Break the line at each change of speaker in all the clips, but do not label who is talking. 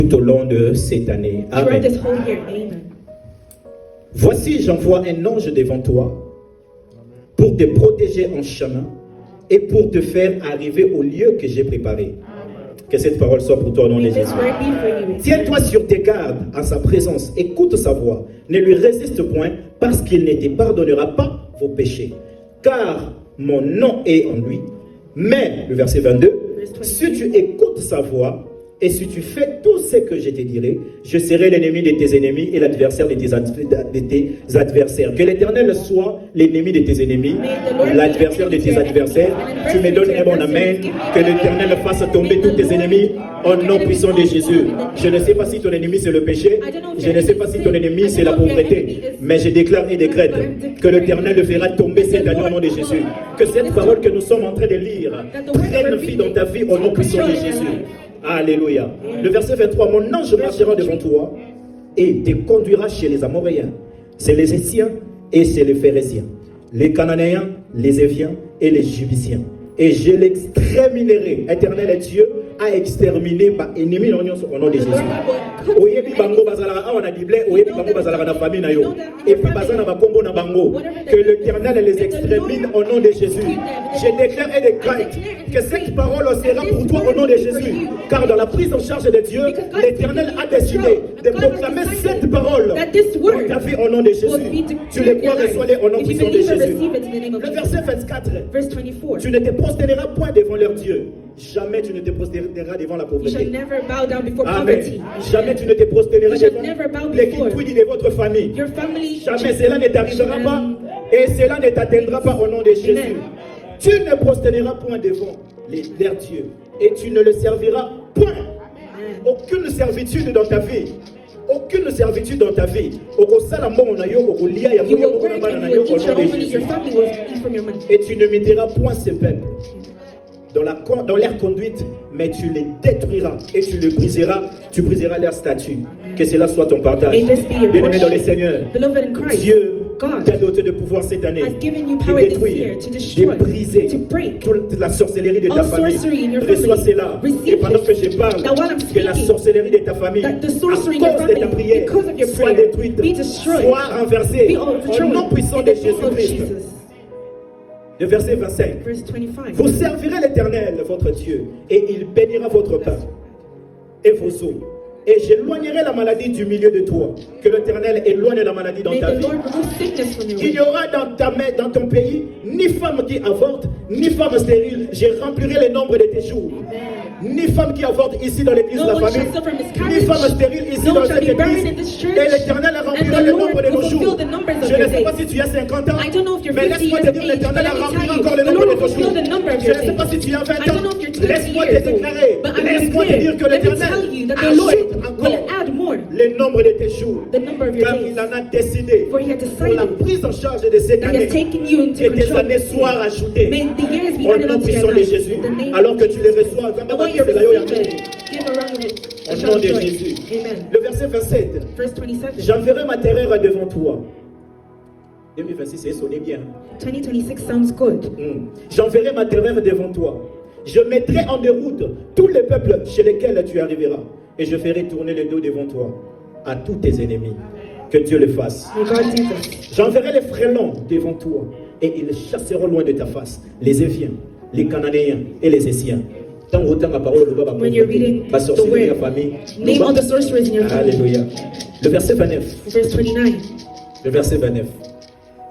tout au long de cette année.
throughout
Amen.
this whole year. Amen.
Voici, j'envoie un ange devant toi pour te protéger en chemin et pour te faire arriver au lieu que j'ai préparé. Que cette parole soit pour toi au nom de
May
Jésus.
this word be for you.
Tiens-toi sur tes gardes en sa présence, écoute sa voix, ne lui résiste point, parce qu'il ne te pardonnera pas vos péchés. Car mon nom est en lui. Mais, le verset 22, si tu écoutes sa voix, et si tu fais tout ce que je te dirai, je serai l'ennemi de tes ennemis et l'adversaire de tes adversaires. Que l'Éternel soit l'ennemi de tes ennemis, l'adversaire de tes adversaires. Tu me donnes un bon amen. Que l'Éternel fasse tomber tous tes ennemis au nom puissant de Jésus. Je ne sais pas si ton ennemi c'est le péché. Je ne sais pas si ton ennemi c'est la pauvreté. Mais je déclare et décrète que l'Éternel le fera tomber cette année au nom de Jésus. Que cette parole que nous sommes en train de lire prenne vie dans ta vie au nom puissant de Jésus. Alléluia. Le verset 23, mon ange marchera devant toi et te conduira chez les Amoréens. C'est les Hétiens et c'est les Phérésiens, les Cananéens, les Éviens et les Jubiciens. Et je l'exterminerai. Éternel est Dieu a exterminé par ennemi au nom de Jésus. Oyebi bango bazalaka awa na Bible, oyebi bango bazalaka na famille na yo. Et puis bazana ba kombo na bango. Que l'Éternel les extermine au nom de Jésus. Je déclare et décrète que cette parole sera pour toi au nom de Jésus. Car dans la prise en charge de Dieu, l'Éternel a décidé de proclamer cette parole dans ta vie au nom de Jésus. Tu les crois, reçois-les au nom puissant de Jésus. Le verset 24. Tu ne te prosterneras point devant leur Dieu. Jamais tu ne te prosterneras devant la
You shall
pauvreté.
never bow down before
Amen.
poverty.
Jamais tu ne te prosterneras
You shall never bow
devant les
before
kituidi de votre famille.
your family.
Jamais cela ne t'arrivera pas et cela ne t'atteindra pas au nom de Jésus. Tu ne prosterneras point devant leur Dieu et tu ne le serviras point. Aucune servitude dans ta vie. Aucune servitude dans ta vie.
You will work and you will teach your own money. Your family will eat from your money.
Et tu ne mettras point ce peuple dans leur conduite, mais tu les détruiras et tu briseras leur statut. Que cela soit ton partage.
May this be your
Bien-aimé dans le
portion.
Seigneur,
Beloved in Christ,
Dieu
God
t'a doté de pouvoir cette année
has given you
de
power this
détruire,
year to
de
destroy,
briser
to break
toute la sorcellerie de ta
all sorcery in
famille.
your
Reçois
family.
cela.
Receive
Et pendant
this.
que je parle,
Now while I'm
que la
speaking,
sorcellerie de ta famille,
that the sorcery in
à
your
cause de ta
family,
prière,
because of your
soit
prayer,
détruite,
be destroyed,
soit renversée
be
au
overthrown
nom puissant
in
de
the name of
Jésus-Christ.
Jesus.
Le verset 25.
Verse 25.
Vous servirez l'Éternel, votre Dieu, et il bénira votre pain et vos eaux. Et j'éloignerai la maladie du milieu de toi. Que l'Éternel éloigne la maladie dans
May
ta
the
vie.
Lord remove sickness from your
Il n'y
way.
aura dans ton pays ni femme qui avorte, ni femme stérile. Je remplirai le nombre de tes jours. Ni femme qui avorte ici dans l'église de
No
la
one shall
famille,
suffer
ni
miscarriage.
femme stérile ici
No
dans
one shall
cette
be buried in
église.
this church.
Et l'Éternel
And
remplira
the
le
Lord
nombre de nos
will fulfill
jours.
the numbers of
Je ne
your
sais pas
days.
si tu as 50 ans,
I don't know if you're
mais
50
laisse-moi
years
te
of
dire,
age,
l'Éternel
but let me
remplira
tell you,
encore le
the
nombre
Lord
de
will
nos
fulfill
jours.
the number of
Je
your
ne sais pas
days.
si tu as 20
I don't know
ans,
if you're 20
laisse-moi te
years old,
déclarer,
but I'm
laisse-moi te dire que
let me tell
l'Éternel
you that the Lord
ajoute
will
encore
add more
le nombre de tes jours.
the number of your
Car
days.
il en a décidé
For he had
pour la
decided
prise en charge de cette
that he
année.
has taken you into
Que tes
control.
années soient rajoutées
May the years be
au
added
nom
unto
puissant
your
de
life.
Jésus.
The name
Alors
of
que tu les
Jesus.
reçois,
And when you receive it, give a round of it.
au
A
nom
shout of
de
joy.
Jésus.
Amen.
Le verset 27.
Verse 27.
J'enverrai ma terreur devant toi. 2026, c'est sonné bien.
2026 sounds good.
J'enverrai ma terreur devant toi. Je mettrai en déroute tous les peuples chez lesquels tu arriveras. Et je ferai tourner le dos devant toi à tous tes ennemis. Que Dieu le fasse.
May God do this.
J'enverrai les frélons devant toi. Et ils chasseront loin de ta face les Éviens, les Cananéens et les Hétiens.
When you're reading the word, name all the sorcerers in your family.
Alléluia. Le verset 29.
Verse 29.
Le verset 29.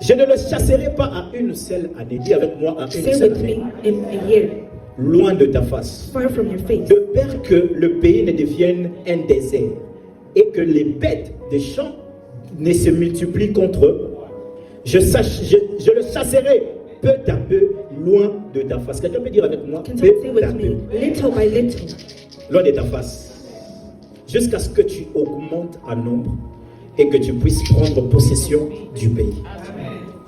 Je ne le chasserai pas à une seule année. Dis avec moi à une
Say
seule
with
année.
me in a year,
Loin de ta face.
far from your face.
De peur que le pays ne devienne un désert et que les bêtes des champs ne se multiplient contre eux. Je le chasserai peu à peu loin de ta face. Quelqu'un peut dire avec moi,
Can
peu
someone say
à
with
peu,
me, little by little,
loin de ta face, jusqu'à ce que tu augmentes en nombre et que tu puisses prendre possession du pays.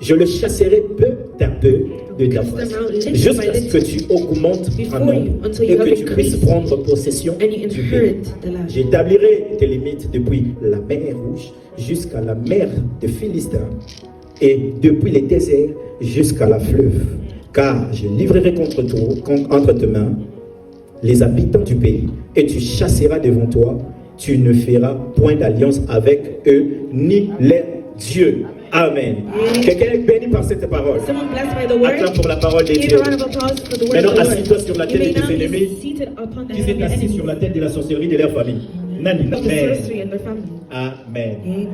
Je le chasserai peu à peu de ta face, jusqu'à ce que tu augmentes en nombre et que tu puisses prendre possession
and you
du pays.
inherit the land.
J'établirai tes limites depuis la mer Rouge jusqu'à la mer de Philistin et depuis les déserts jusqu'à la fleuve. Car je livrerai entre tes mains les habitants du pays et tu chasseras devant toi tu ne feras point d'alliance avec eux, ni les dieux. Amen. Quelqu'un est béni par cette parole.
Someone blessed by the word.
Acclame pour la parole de
Give
Dieu.
a round of applause for the word
Maintenant,
of the Lord.
assis-toi sur la
You
tête
may
de
now
tes
be
ennemis
seated upon the
qui
head
s'est
of your
assis
enemies.
sur la tête de la sorcellerie de leur famille.
Of the
Amen.
sorcery in their family.
Amen.
Amen.